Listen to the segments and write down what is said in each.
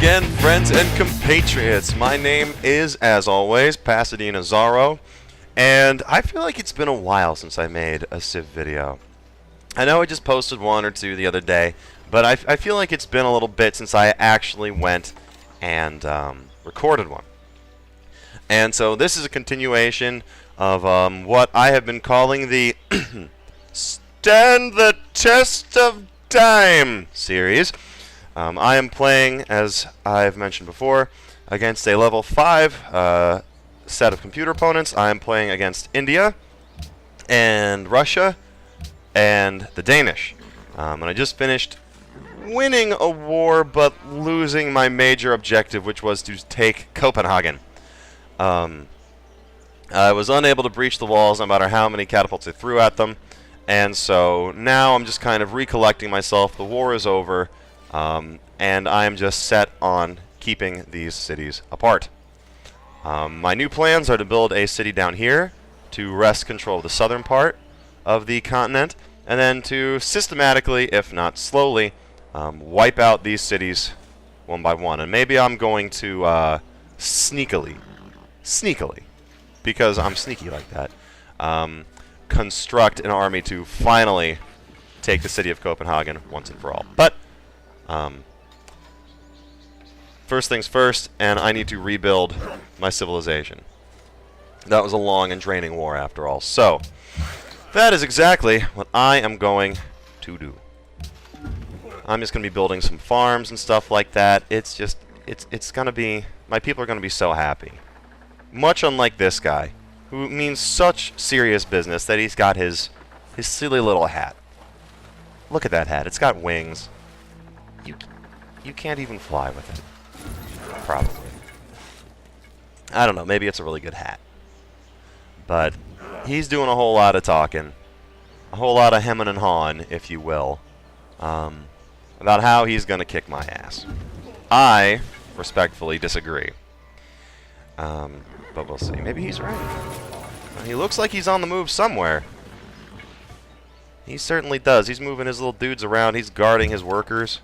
again, friends and compatriots. My name is, as always, Pasadenazorro, and I feel like it's been a while since I made a Civ video. I know I just posted one or two the other day, but I feel like it's been a little bit since I actually went and recorded one. And so this is a continuation of what I have been calling the Stand the Test of Time series. I am playing, as I've mentioned before, against a level 5 set of computer opponents. I am playing against India and Russia and the Danish. And I just finished winning a war but losing my major objective, which was to take Copenhagen. I was unable to breach the walls no matter how many catapults I threw at them, and so now I'm just kind of recollecting myself. The war is over. And I am just set on keeping these cities apart. My new plans are to build a city down here to wrest control of the southern part of the continent, and then to systematically, if not slowly, wipe out these cities one by one. And maybe I'm going to sneakily, because I'm sneaky like that, construct an army to finally take the city of Copenhagen once and for all. But first things first, and I need to rebuild my civilization. That was a long and draining war after all. So, that is exactly what I am going to do. I'm just going to be building some farms and stuff like that. It's just, it's going to be, my people are going to be so happy. Much unlike this guy, who means such serious business that he's got his silly little hat. Look at that hat. It's got wings. You can't even fly with it. Probably. I don't know. Maybe it's a really good hat. But he's doing a whole lot of talking. A whole lot of hemming and hawing, if you will. About how he's going to kick my ass. I respectfully disagree. But we'll see. Maybe he's right. He looks like he's on the move somewhere. He certainly does. He's moving his little dudes around. He's guarding his workers.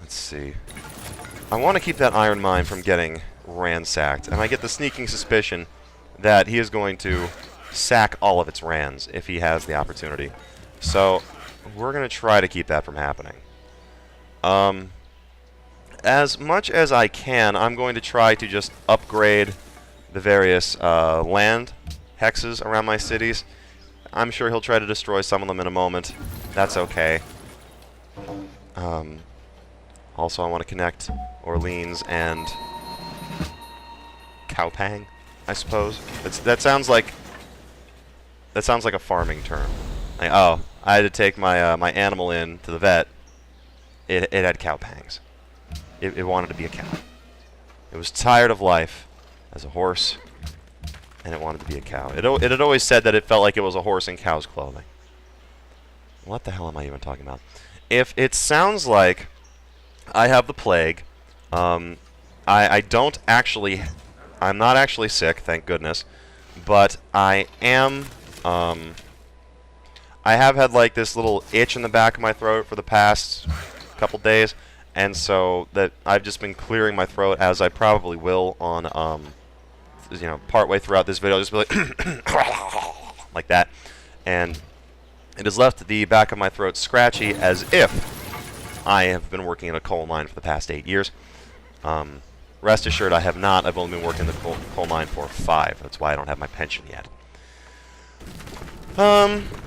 Let's see. I want to keep that iron mine from getting ransacked, and I get the sneaking suspicion that he is going to sack all of its rans if he has the opportunity. So we're going to try to keep that from happening. As much as I can, I'm going to try to just upgrade the various land hexes around my cities. I'm sure he'll try to destroy some of them in a moment. That's okay. Also, I want to connect Orleans and Kaupang, I suppose. That sounds like a farming term. Like, oh, I had to take my my animal in to the vet. It had Kaupangs. It wanted to be a cow. It was tired of life as a horse, and it wanted to be a cow. It had always said that it felt like it was a horse in cow's clothing. What the hell am I even talking about? If it sounds like I have the plague, I don't actually, I'm not actually sick, thank goodness, but I am, I have had like this little itch in the back of my throat for the past couple days, and so that I've just been clearing my throat, as I probably will on, you know, partway throughout this video, I'll just be like, like that, and it has left the back of my throat scratchy as if I have been working in a coal mine for the past 8 years. Rest assured, I have not. I've only been working in the coal mine for 5. That's why I don't have my pension yet.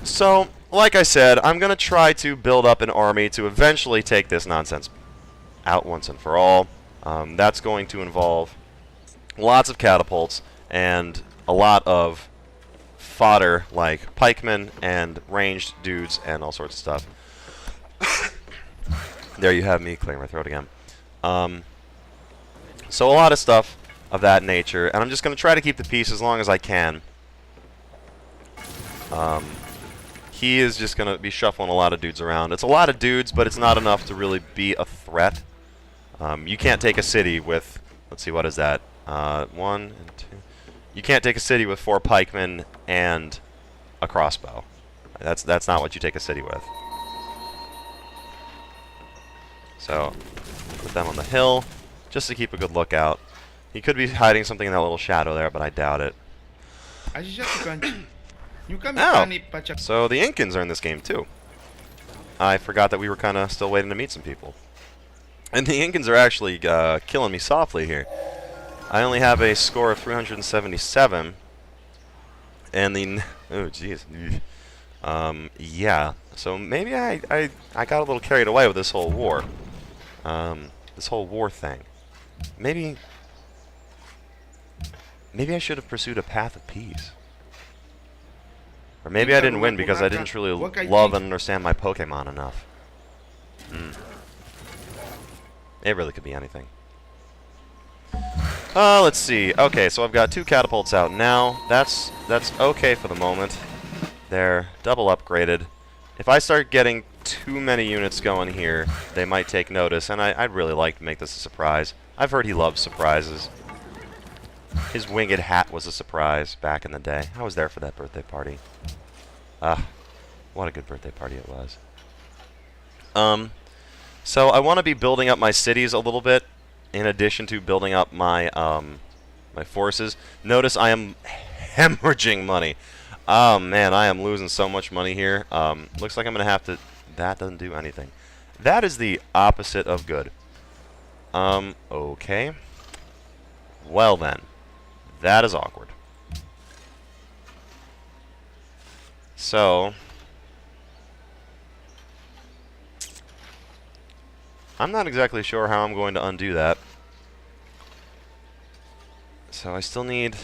So, like I said, I'm going to try to build up an army to eventually take this nonsense out once and for all. That's going to involve lots of catapults and a lot of fodder like pikemen and ranged dudes and all sorts of stuff. There you have me clearing my throat again. So a lot of stuff of that nature, and I'm just going to try to keep the peace as long as I can. He is just going to be shuffling a lot of dudes around. It's a lot of dudes, but it's not enough to really be a threat. You can't take a city with, let's see, what is that? 1 and 2. You can't take a city with 4 pikemen and a crossbow. That's not what you take a city with. So Put them on the hill, just to keep a good lookout. He could be hiding something in that little shadow there, but I doubt it. Oh, so the Incans are in this game too. I forgot that we were kind of still waiting to meet some people. And the Incans are actually killing me softly here. I only have a score of 377. And the... Oh, jeez. Yeah. So maybe I got a little carried away with this whole war. This whole war thing. Maybe I should have pursued a path of peace. Or maybe I didn't win because I didn't truly love and understand my Pokemon enough. It really could be anything. Let's see. Okay, so I've got 2 catapults out now. That's okay for the moment. They're double upgraded. If I start getting too many units going here, they might take notice, and I'd really like to make this a surprise. I've heard he loves surprises. His winged hat was a surprise back in the day. I was there for that birthday party. What a good birthday party it was. So I want to be building up my cities a little bit, in addition to building up my my forces. Notice I am hemorrhaging money. Oh man, I am losing so much money here. Looks like I'm gonna have to. That doesn't do anything. That is the opposite of good. Okay. Well then, that is awkward. So, I'm not exactly sure how I'm going to undo that. So I still need...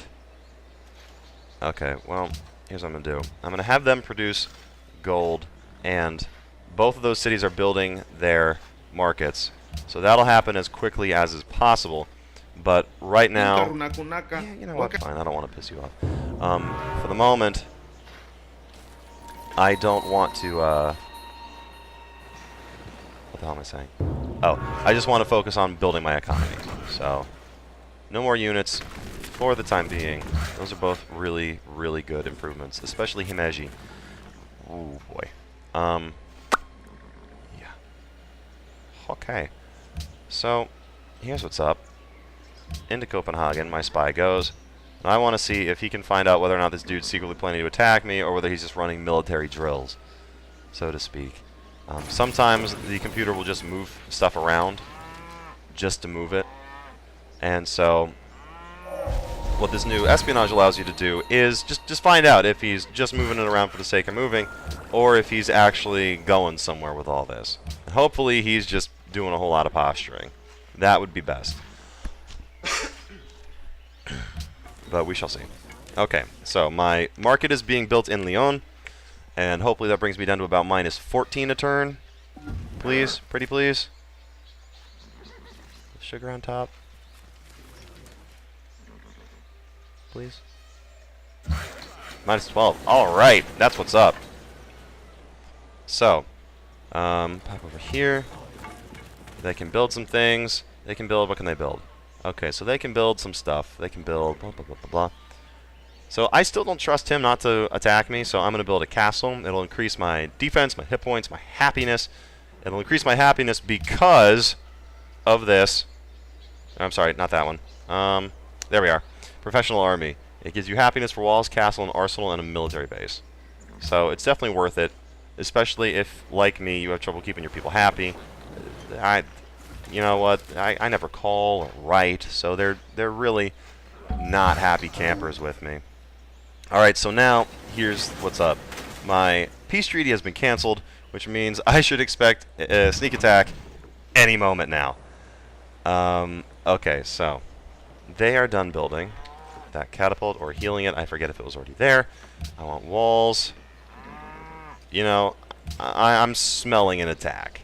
Okay, well, here's what I'm going to do. I'm going to have them produce gold, and both of those cities are building their markets. So that'll happen as quickly as is possible. But right now... Yeah, you know what? Fine, I don't want to piss you off. For the moment... I don't want to, what the hell am I saying? Oh, I just want to focus on building my economy. So, no more units for the time being. Those are both really, really good improvements, especially Himeji. Ooh, boy. Yeah. Okay. So, here's what's up. Into Copenhagen, my spy goes. And I want to see if he can find out whether or not this dude's secretly planning to attack me, or whether he's just running military drills, so to speak. Sometimes the computer will just move stuff around, just to move it. And so, what this new espionage allows you to do is just find out if he's just moving it around for the sake of moving, or if he's actually going somewhere with all this. And hopefully he's just doing a whole lot of posturing. That would be best. But we shall see. Okay, so my market is being built in Lyon, and hopefully that brings me down to about -14 a turn. Please, pretty please. Sugar on top. Please. -12. Alright, that's what's up. So, pop over here. They can build some things. They can build, what can they build? Okay, so they can build some stuff. They can build blah, blah, blah, blah, blah. So I still don't trust him not to attack me, so I'm going to build a castle. It'll increase my defense, my hit points, my happiness. It'll increase my happiness because of this. I'm sorry, not that one. There we are. Professional army. It gives you happiness for walls, castle, and arsenal, and a military base. So it's definitely worth it, especially if, like me, you have trouble keeping your people happy. You know what? I never call or write, so they're really not happy campers with me. All right, so now here's what's up. My peace treaty has been canceled, which means I should expect a sneak attack any moment now. Okay, so they are done building that catapult or healing it. I forget if it was already there. I want walls. You know, I'm smelling an attack.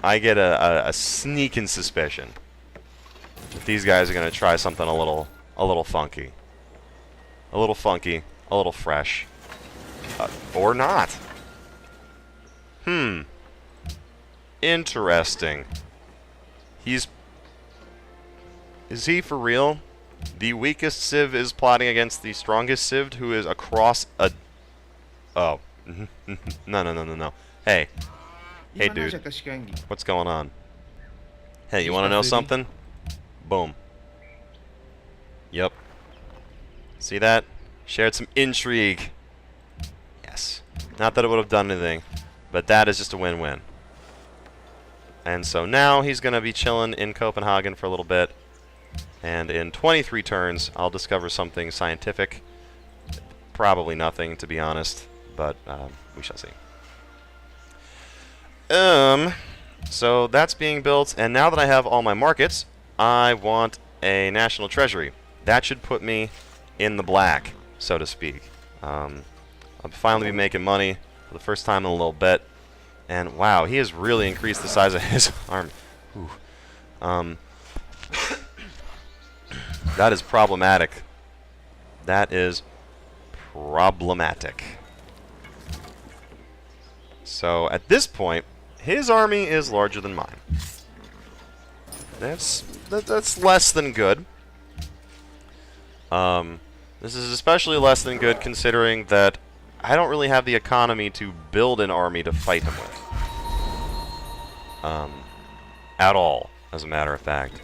I get a sneaking suspicion that these guys are going to try something a little funky. A little funky, a little fresh. Or not. Interesting. Is he for real? The weakest civ is plotting against the strongest civ who is across a... Oh. No. Hey. Hey, dude. What's going on? Hey, you want to know something? Boom. Yep. See that? Shared some intrigue. Yes. Not that it would have done anything, but that is just a win-win. And so now he's going to be chilling in Copenhagen for a little bit. And in 23 turns, I'll discover something scientific. Probably nothing, to be honest, but we shall see. So that's being built, and now that I have all my markets, I want a national treasury. That should put me in the black, so to speak. I'll finally be making money for the first time in a little bit. And wow, he has really increased the size of his army. That is problematic. That is problematic. So at this point, his army is larger than mine. That's less than good. This is especially less than good considering that I don't really have the economy to build an army to fight him with. At all, as a matter of fact.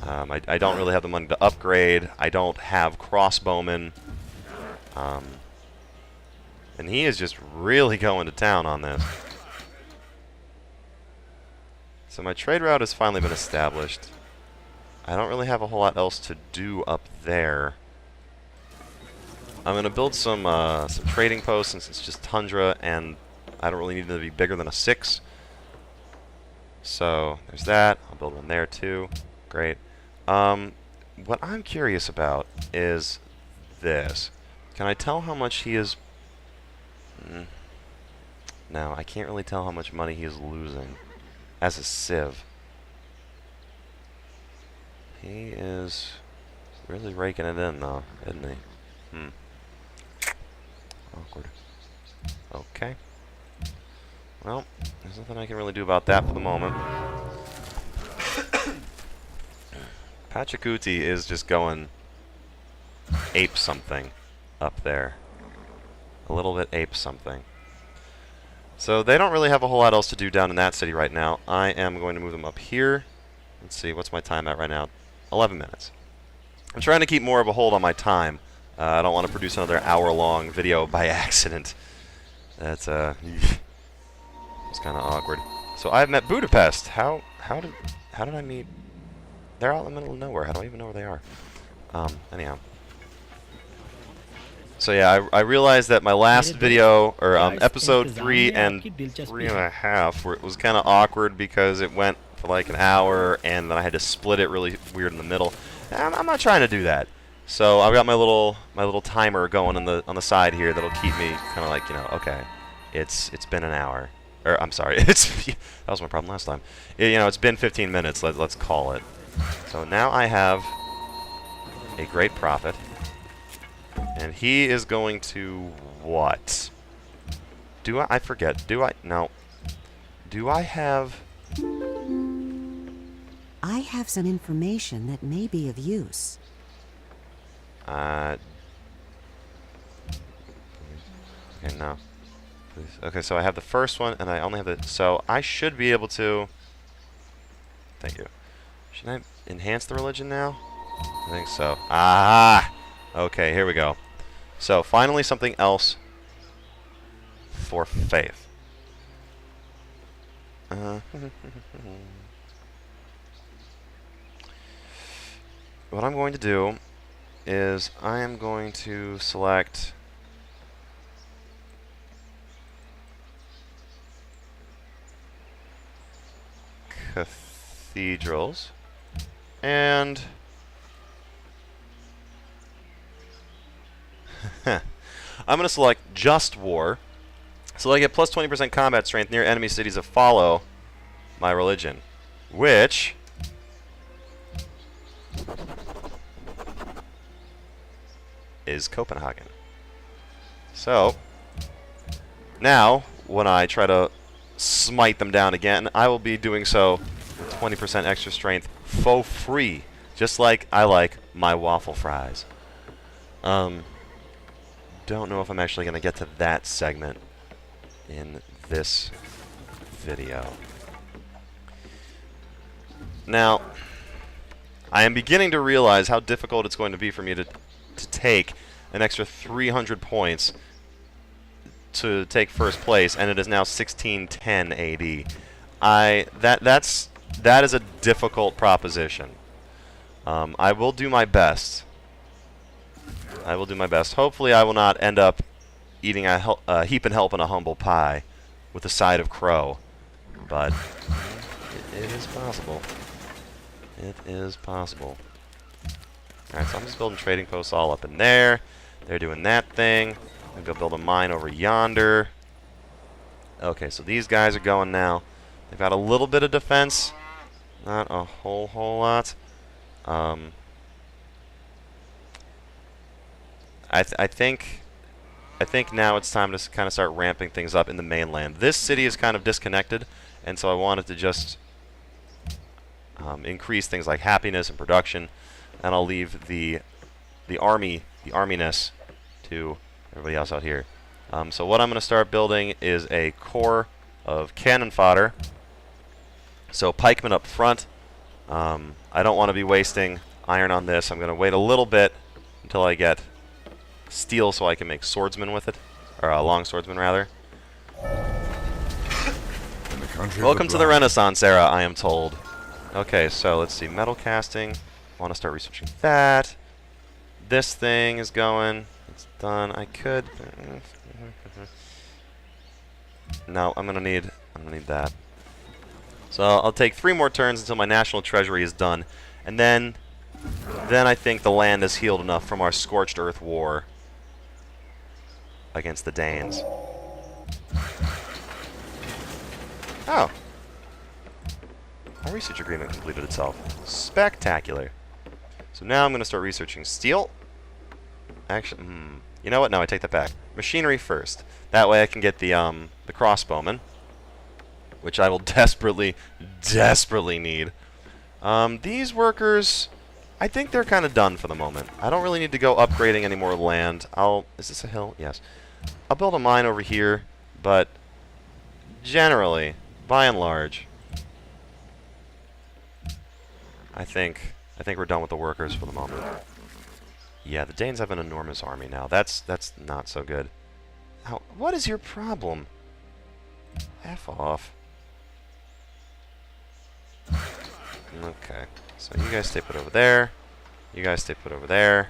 I don't really have the money to upgrade. I don't have crossbowmen. And he is just really going to town on this. So my trade route has finally been established. I don't really have a whole lot else to do up there. I'm going to build some trading posts since it's just tundra, and I don't really need them to be bigger than a 6. So there's that. I'll build one there too. Great. What I'm curious about is this. Can I tell how much he is... No, I can't really tell how much money he is losing as a civ. He is really raking it in, though, isn't he? Awkward. Okay. Well, there's nothing I can really do about that for the moment. Pachacuti is just going ape something up there. A little bit ape something. So they don't really have a whole lot else to do down in that city right now. I am going to move them up here. Let's see, what's my time at right now? 11 minutes. I'm trying to keep more of a hold on my time. I don't want to produce another hour-long video by accident. That's it's kind of awkward. So I've met Budapest. How did I meet? They're out in the middle of nowhere. How do I even know where they are? Anyhow. So yeah, I realized that my last video, or episode 3 and 3.5, where it was kind of awkward because it went for like an hour, and then I had to split it really weird in the middle. And I'm not trying to do that. So I've got my little timer going on the side here that'll keep me kind of like, you know, okay, it's been an hour, or I'm sorry, that was my problem last time. You know, it's been 15 minutes. Let's call it. So now I have a great prophet. And he is going to what? I forget. No. Do I have... I have some information that may be of use. Okay, no. Please. Okay, so I have the first one, and I only have the... So I should be able to... Thank you. Should I enhance the religion now? I think so. Ah! Okay, here we go. So, finally something else for faith. What I'm going to do is I am going to select cathedrals, and I'm going to select Just War, so I get plus 20% combat strength near enemy cities that follow my religion, which is Copenhagen. So, now, when I try to smite them down again, I will be doing so with 20% extra strength for free, just like I like my waffle fries. Don't know if I'm actually going to get to that segment in this video. Now, I am beginning to realize how difficult it's going to be for me to take an extra 300 points to take first place, and it is now 1610 AD. That is a difficult proposition. I will do my best. I will do my best. Hopefully, I will not end up eating a heap and help in a humble pie with a side of crow, but it is possible. It is possible. Alright, so I'm just building trading posts all up in there. They're doing that thing. I'm going to build a mine over yonder. Okay, so these guys are going now. They've got a little bit of defense. Not a whole lot. I think now it's time to kind of start ramping things up in the mainland. This city is kind of disconnected, and so I wanted to just increase things like happiness and production, and I'll leave the arminess to everybody else out here. So what I'm going to start building is a core of cannon fodder. So pikemen up front. I don't want to be wasting iron on this. I'm going to wait a little bit until I get steel so I can make swordsmen with it, or long swordsmen rather. Welcome to the Renaissance era, I am told. Okay, so let's see, metal casting. Want to start researching that. This thing is going. It's done. I could. No, I'm gonna need that. So I'll take 3 more turns until my national treasury is done, and then I think the land is healed enough from our scorched earth war against the Danes. Oh. Our research agreement completed itself. Spectacular. So now I'm going to start researching steel. Actually, you know what? No, I take that back. Machinery first. That way I can get the crossbowmen, which I will desperately need. These workers, I think they're kind of done for the moment. I don't really need to go upgrading any more land. Is this a hill? Yes. I'll build a mine over here, but generally, by and large, I think we're done with the workers for the moment. Yeah, the Danes have an enormous army now. That's not so good. What is your problem? F off. Okay, so you guys stay put over there. You guys stay put over there.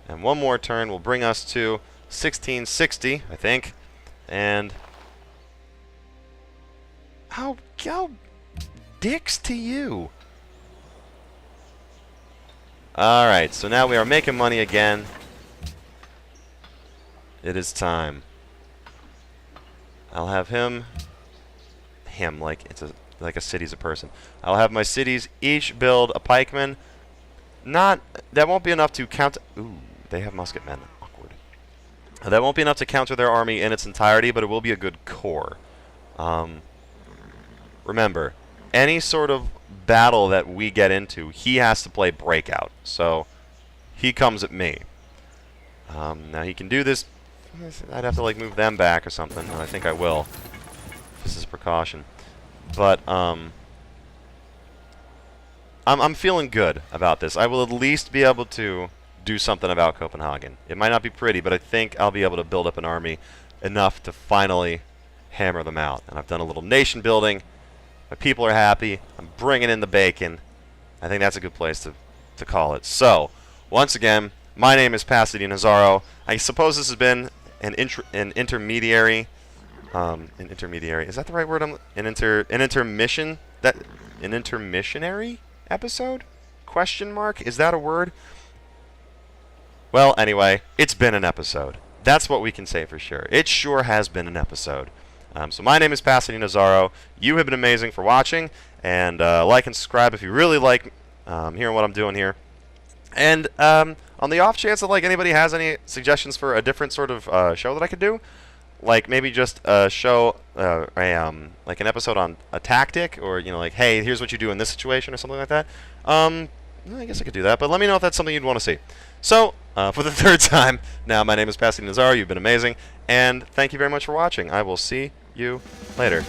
And one more turn will bring us to 1660, I think. And how dicks to you. Alright, so now we are making money again. It is time. I'll have him, like a city's a person. I'll have my cities each build a pikeman. That won't be enough to count. Ooh, they have musketmen. Awkward. That won't be enough to counter their army in its entirety, but it will be a good core. Remember, any sort of battle that we get into, he has to play breakout. So he comes at me. Now he can do this. I'd have to like move them back or something, and I think I will. This is a precaution. But I'm feeling good about this. I will at least be able to do something about Copenhagen. It might not be pretty, but I think I'll be able to build up an army enough to finally hammer them out. And I've done a little nation building. My people are happy. I'm bringing in the bacon. I think that's a good place to call it. So, once again, my name is pasadenazorro. I suppose this has been an intermediary. An intermediary. Is that the right word? An intermission. An intermissionary episode? Question mark? Is that a word? Well, anyway, it's been an episode. That's what we can say for sure. It sure has been an episode. So my name is pasadenazorro. You have been amazing for watching, and like and subscribe if you really like hearing what I'm doing here. And on the off chance that like anybody has any suggestions for a different sort of show that I could do, like maybe just a show, like an episode on a tactic, or like, hey, here's what you do in this situation, or something like that. I guess I could do that, but let me know if that's something you'd want to see. So, for the 3rd time, now my name is pasadenazorro. You've been amazing, and thank you very much for watching. I will see you later.